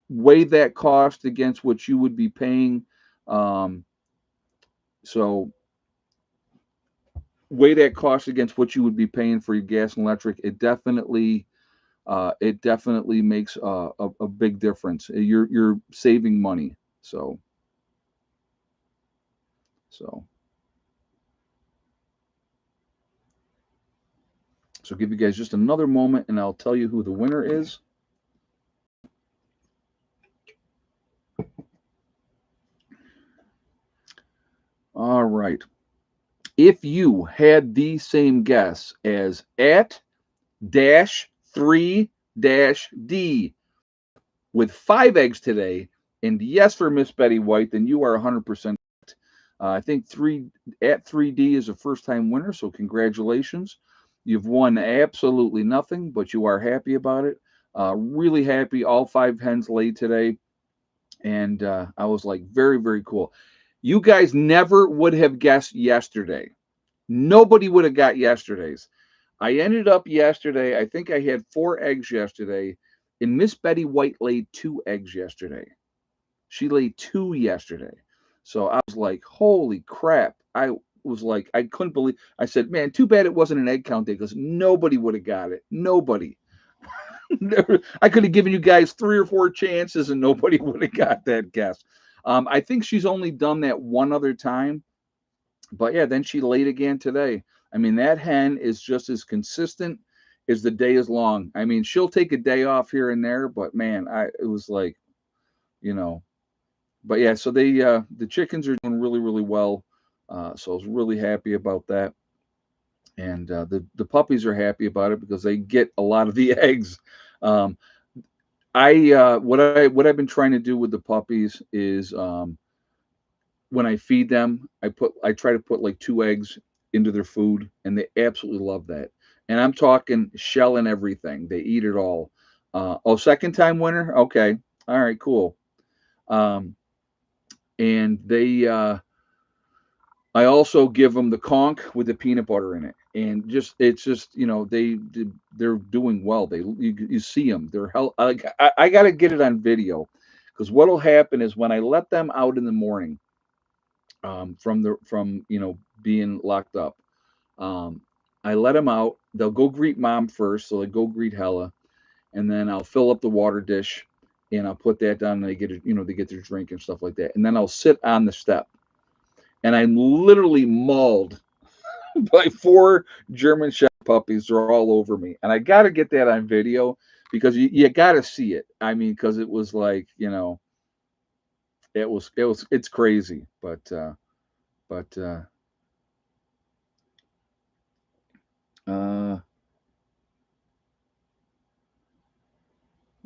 weigh that cost against what you would be paying. So weigh that cost against what you would be paying for your gas and electric. It definitely makes a big difference. You're saving money. So give you guys just another moment, and I'll tell you who the winner is. All right. If you had the same guess as @-3-D with 5 eggs today, and yes for Miss Betty White, then you are 100%. I think @3D is a first-time winner, so congratulations. You've won absolutely nothing, but you are happy about it. Really happy. All 5 hens laid today, and I was like, very, very cool. You guys never would have guessed yesterday. Nobody would have got yesterday's. I ended up yesterday, I think I had 4 eggs yesterday, and Miss Betty White laid 2 eggs yesterday. She laid 2 yesterday. So I was like, holy crap. I was like, I couldn't believe. I said, man, too bad it wasn't an egg count day because nobody would have got it. Nobody. I could have given you guys 3 or 4 chances and nobody would have got that guess. I think she's only done that one other time. But yeah, then she laid again today. I mean, that hen is just as consistent as the day is long. I mean, she'll take a day off here and there, but man, it was like, you know, but yeah, so the chickens are doing really, really well. So I was really happy about that. And the puppies are happy about it because they get a lot of the eggs. Um, what I've been trying to do with the puppies is when I feed them, I try to put like 2 eggs into their food, and they absolutely love that. And I'm talking shell and everything. They eat it all. Second time winner. Okay, all right, cool. And I also give them the conch with the peanut butter in it, and it's just they're doing well. You see them. They're hell. I got to get it on video, because what'll happen is when I let them out in the morning, from being locked up, I let them out. They'll go greet mom first, so they go greet Hella, and then I'll fill up the water dish, and I'll put that down, and they get their drink and stuff like that, and then I'll sit on the step, and I'm literally mauled by 4 German Shepherd puppies. They're all over me, and I got to get that on video because you got to see it. I mean, because it was like it's crazy, but let's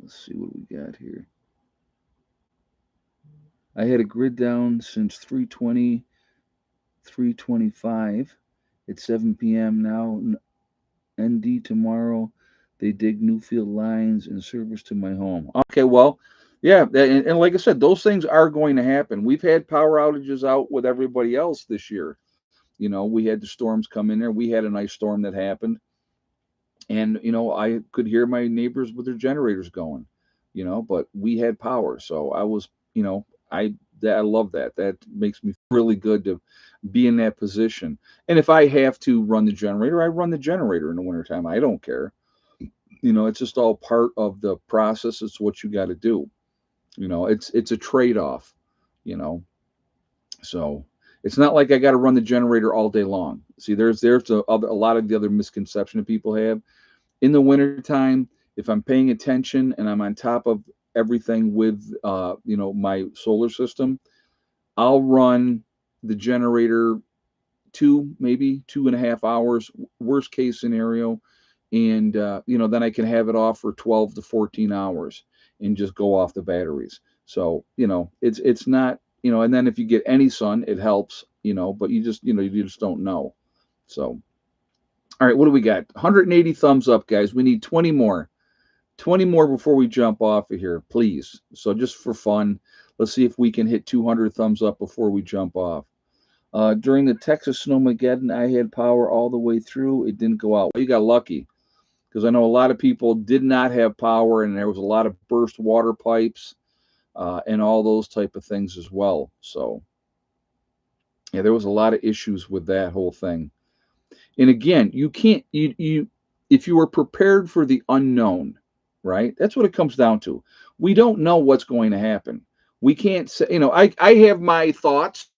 see what we got here. I had a grid down since 3:20, 3:25. It's 7 p.m. now. ND tomorrow. They dig new field lines in service to my home. Okay, well, yeah, and like I said, those things are going to happen. We've had power outages out with everybody else this year. We had the storms come in there. We had a nice storm that happened, and I could hear my neighbors with their generators going. But we had power, so I was, I love that. That makes me really good to be in that position. And if I have to run the generator, I run the generator in the wintertime. I don't care. It's just all part of the process. It's what you got to do. It's a trade-off, you know. So it's not like I got to run the generator all day long. See, a lot of the other misconception that people have in the wintertime. If I'm paying attention and I'm on top of everything with my solar system, I'll run the generator maybe 2.5 hours, worst case scenario, and then I can have it off for 12 to 14 hours and just go off the batteries. So it's not, and then if you get any sun, it helps, but you just don't know. So all right, what do we got? 180 thumbs up, guys. We need 20 more. 20 more before we jump off of here, please. So just for fun, let's see if we can hit 200 thumbs up before we jump off. During the Texas Snowmageddon, I had power all the way through. It didn't go out. Well, you got lucky, because I know a lot of people did not have power, and there was a lot of burst water pipes and all those type of things as well. So yeah, there was a lot of issues with that whole thing. And again, you can't you if you are prepared for the unknown, right? That's what it comes down to. We don't know what's going to happen. We can't say, I have my thoughts,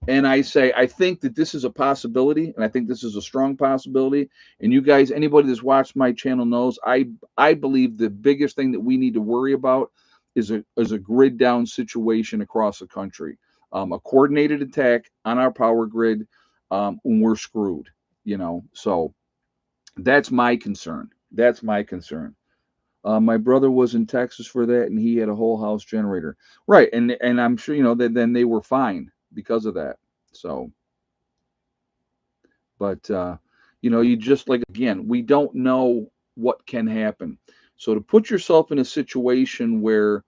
and I say I think that this is a possibility, and I think this is a strong possibility. And you guys, anybody that's watched my channel knows I believe the biggest thing that we need to worry about is a grid down situation across the country, a coordinated attack on our power grid, when we're screwed. So that's my concern. That's my concern. My brother was in Texas for that, and he had a whole house generator. Right, and I'm sure that then they were fine because of that. So, but you just, like, again, we don't know what can happen. So to put yourself in a situation where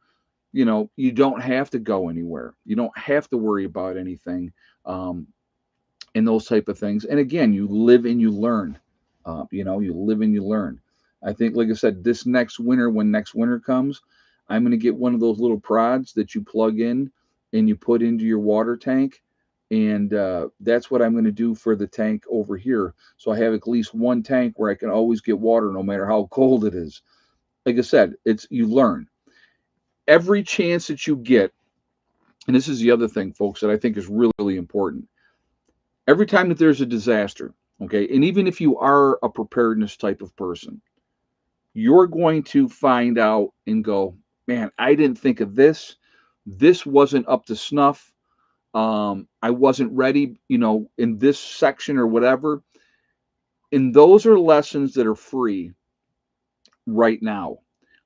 you don't have to go anywhere, you don't have to worry about anything, and those type of things. And again, you live and you learn. You live and you learn. I think, like I said, this next winter, when next winter comes, I'm going to get one of those little prods that you plug in and you put into your water tank. And that's what I'm going to do for the tank over here. So I have at least one tank where I can always get water no matter how cold it is. Like I said, you learn. Every chance that you get, and this is the other thing, folks, that I think is really, really important. Every time that there's a disaster, okay, and even if you are a preparedness type of person, you're going to find out and go, man, I didn't think of this. This wasn't up to snuff. I wasn't ready, in this section or whatever. And those are lessons that are free right now.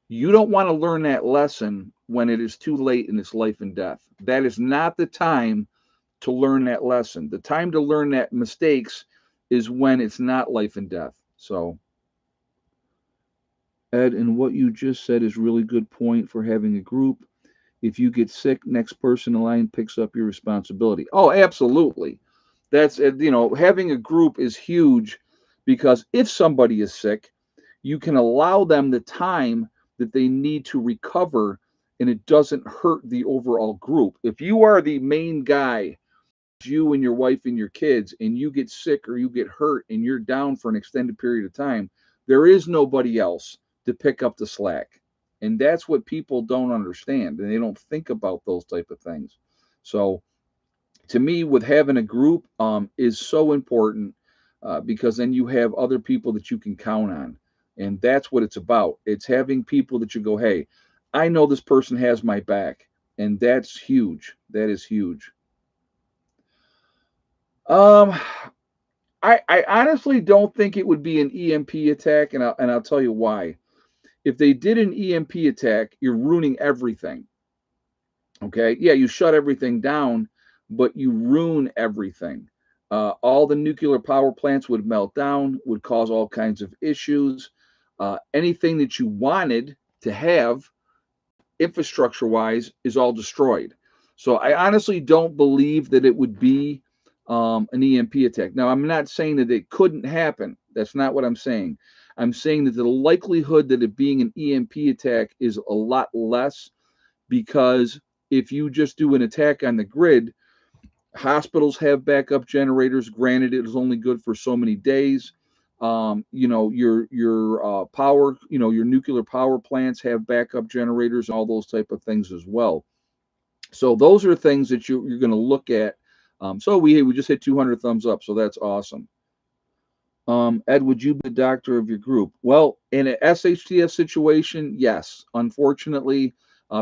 You don't want to learn that lesson when it is too late in its life and death. That is not the time to learn that lesson. The time to learn that mistakes is when it's not life and death. So, Ed, and what you just said is really good point for having a group. If you get sick, next person in line picks up your responsibility. Oh, absolutely. That's, having a group is huge, because if somebody is sick, you can allow them the time that they need to recover, and it doesn't hurt the overall group. If you are the main guy, you and your wife and your kids, and you get sick or you get hurt and you're down for an extended period of time, there is nobody else to pick up the slack. And that's what people don't understand, and they don't think about those type of things. So to me, with having a group, is so important, because then you have other people that you can count on. And that's what it's about. It's having people that you go, hey, I know this person has my back. And that's huge. That is huge. Um, I honestly don't think it would be an EMP attack, and I'll tell you why. If they did an EMP attack, you're ruining everything. Okay, yeah, you shut everything down, but you ruin everything. All the nuclear power plants would melt down, would cause all kinds of issues. Anything that you wanted to have infrastructure wise is all destroyed. So I honestly don't believe that it would be an EMP attack. Now, I'm not saying that it couldn't happen. That's not what I'm saying. I'm saying that the likelihood that it being an EMP attack is a lot less, because if you just do an attack on the grid, hospitals have backup generators. Granted, it is only good for so many days. Your power, your nuclear power plants have backup generators, all those type of things as well. So those are things that you're going to look at. So we just hit 200 thumbs up, so that's awesome. Ed, would you be the doctor of your group? Well, in an SHTF situation, yes. Unfortunately,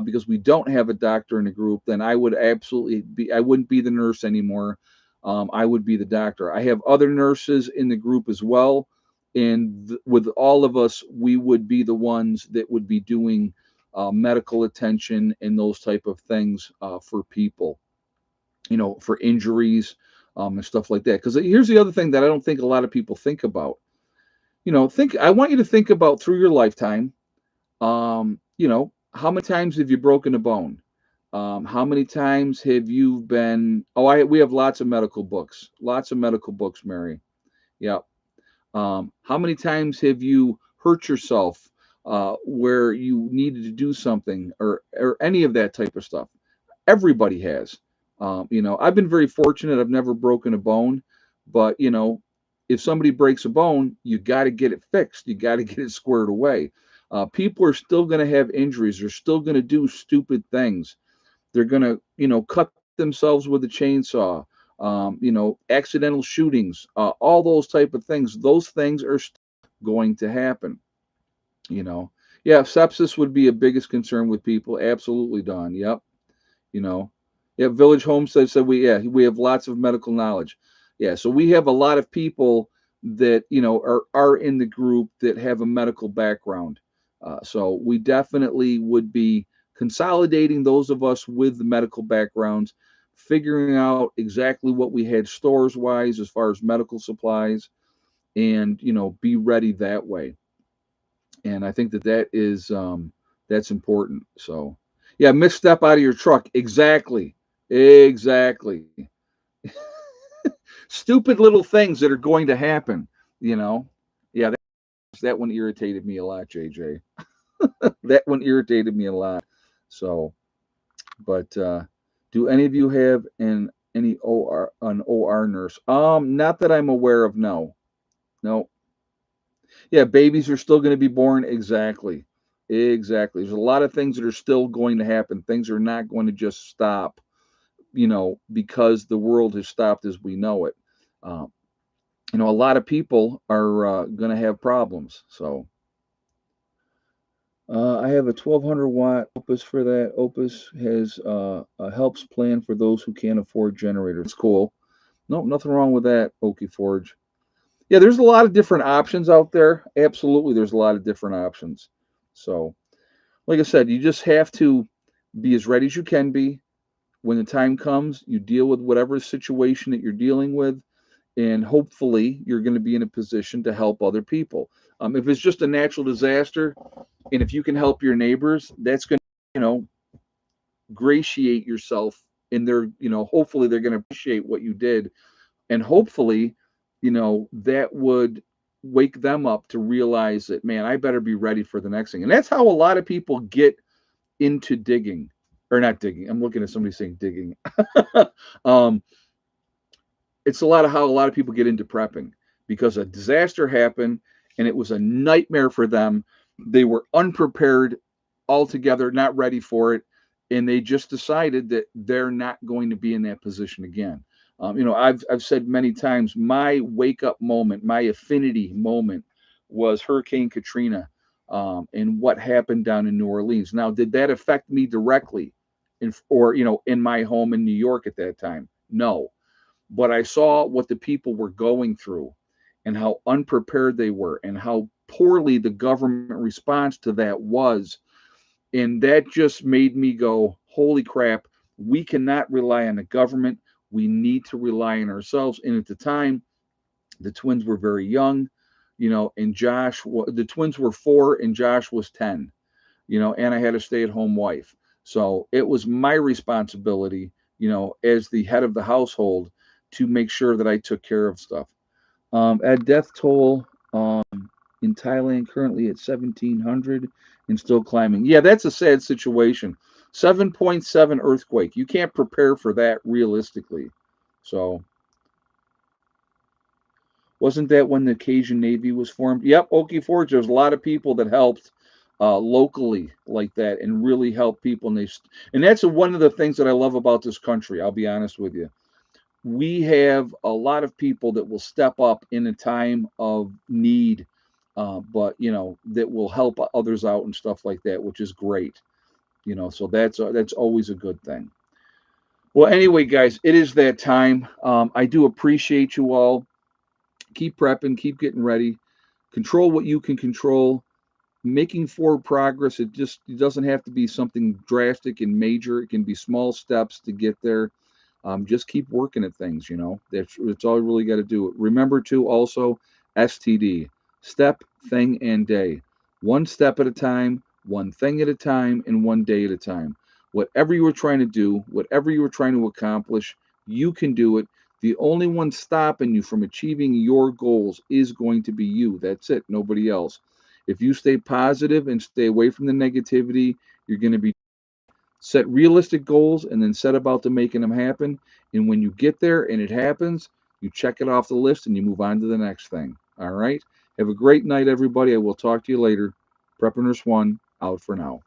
because we don't have a doctor in the group, then I would absolutely be. I wouldn't be the nurse anymore. I would be the doctor. I have other nurses in the group as well, and with all of us, we would be the ones that would be doing medical attention and those type of things for people, for injuries and stuff like that. Because here's the other thing that I don't think a lot of people think about. I want you to think about through your lifetime. How many times have you broken a bone? How many times have you been? Oh, we have lots of medical books, Mary. Yeah. How many times have you hurt yourself where you needed to do something, or any of that type of stuff? Everybody has. I've been very fortunate. I've never broken a bone, but if somebody breaks a bone, you got to get it fixed. You got to get it squared away. People are still going to have injuries. They're still going to do stupid things. They're going to, cut themselves with a chainsaw. Accidental shootings, all those type of things. Those things are going to happen. You know, yeah, sepsis would be a biggest concern with people. Absolutely, Don. Yep. You know, yeah, Village Homestead said we have lots of medical knowledge. Yeah, so we have a lot of people that are in the group that have a medical background. So we definitely would be consolidating those of us with the medical backgrounds, figuring out exactly what we had stores wise as far as medical supplies, and be ready that way. And I think that's important. So yeah, misstep out of your truck. Exactly. Stupid little things that are going to happen, you know. Yeah, that one irritated me a lot, JJ. That one irritated me a lot. So, but do any of you have an OR nurse? Not that I'm aware of. No, no. Yeah, babies are still going to be born. Exactly. There's a lot of things that are still going to happen. Things are not going to just stop, because the world has stopped as we know it. Uh, a lot of people are going to have problems. So I have a 1200-watt Opus for that. Opus has a helps plan for those who can't afford generators. It's cool. No, nothing wrong with that, Okie Forge. Yeah, there's a lot of different options out there. Absolutely, there's a lot of different options. So, like I said, you just have to be as ready as you can be. When the time comes, you deal with whatever situation that you're dealing with, and hopefully you're going to be in a position to help other people. If it's just a natural disaster, and if you can help your neighbors, that's going to, gratiate yourself, and hopefully they're going to appreciate what you did, and hopefully, that would wake them up to realize that, man, I better be ready for the next thing. And that's how a lot of people get into digging, or not digging. I'm looking at somebody saying digging. um, it's a lot of how a lot of people get into prepping, because a disaster happened and it was a nightmare for them. They were unprepared altogether, not ready for it, and they just decided that they're not going to be in that position again. I've said many times, my wake up moment, my affinity moment, was Hurricane Katrina, and what happened down in New Orleans. Now, did that affect me directly, in my home in New York at that time? No, but I saw what the people were going through, and how unprepared they were, and how poorly the government response to that was. And that just made me go, holy crap, we cannot rely on the government. We need to rely on ourselves. And at the time, the twins were very young. and the twins were 4 and Josh was 10, and I had a stay-at-home wife. So it was my responsibility, as the head of the household to make sure that I took care of stuff. At death toll in Thailand currently at 1,700 and still climbing. Yeah, that's a sad situation. 7.7 earthquake. You can't prepare for that realistically. So wasn't that when the Cajun Navy was formed? Yep, Okie Forge. There's a lot of people that helped locally like that and really helped people. And that's one of the things that I love about this country. I'll be honest with you. We have a lot of people that will step up in a time of need, but that will help others out and stuff like that, which is great. So that's always a good thing. Well, anyway, guys, it is that time. I do appreciate you all. Keep prepping, keep getting ready, control what you can control, making forward progress. It doesn't have to be something drastic and major. It can be small steps to get there. Just keep working at things. That's all you really got to do. Remember to also STD, step, thing, and day. One step at a time, one thing at a time, and one day at a time. Whatever you were trying to do, whatever you were trying to accomplish, you can do it. The only one stopping you from achieving your goals is going to be you. That's it, nobody else. If you stay positive and stay away from the negativity, you're going to be set realistic goals and then set about to making them happen. And when you get there and it happens, you check it off the list and you move on to the next thing. All right. Have a great night, everybody. I will talk to you later. Prepper Nurse 1 out for now.